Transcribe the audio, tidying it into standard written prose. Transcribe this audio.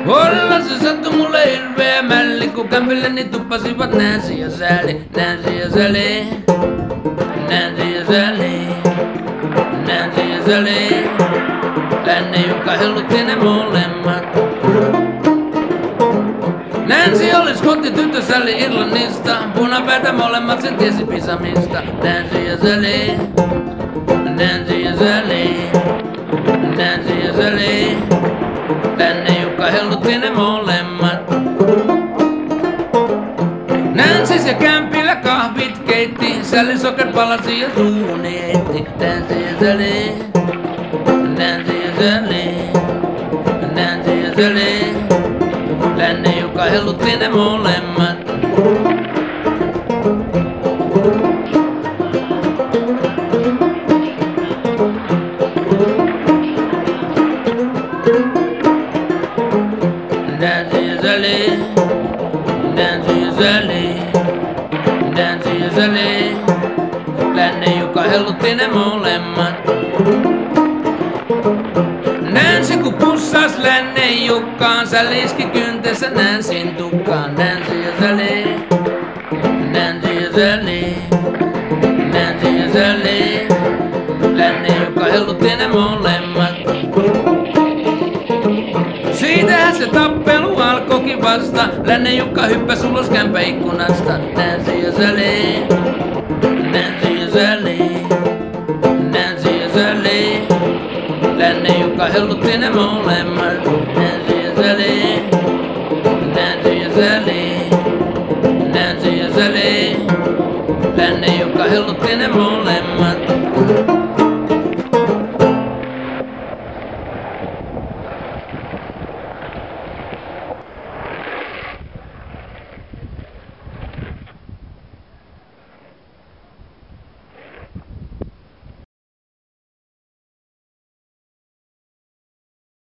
Olla se sattui mulle hirveä mälli, kun kämpilleni tuppasivat Nancy ja Sally, Nancy ja Sally, Nancy ja Sally, Nancy ja Sally. Tänne Jukka hellutti ne molemmat. Nancy olis kotityttö Sally Irlannista, punapäätä molemmat sen tiesi pisamista. Nancy ja Sally, Nancy ja Sally, Nancy ja Sally. Tänne Jukka hellutti ne molemmat. Nancy se kämpillä kahvit keitti, Sally soker palasi ja suuhun heitti. Nancy ja Sally, Nancy ja Sally, Nancy ja Sally. Tänne Jukka hellutti ne molemmat. Nancy ja Sally, Nancy ja Sally, Nancy ja Sally. Tänne Jukka hellutti ne molemmat. Nancy kun pussas länne Jukkaan, Sally iski kyntensä Nancyn tukkaan. Nancy ja Sally, Nancy ja Sally, Nancy ja Sally. Länne Jukka hellutti ne molemmat. Siitähän se tappelu alkoikin vasta, Länne Jukka hyppäs ulos kämppäikkunasta. Nancy ja Sally, Nancy ja Sally, Nancy ja Sally. Länne Jukka hellutti ne molemmat. Nancy ja Sally, Nancy ja Sally, Nancy ja Sally. Länne Jukka hellutti ne molemmat.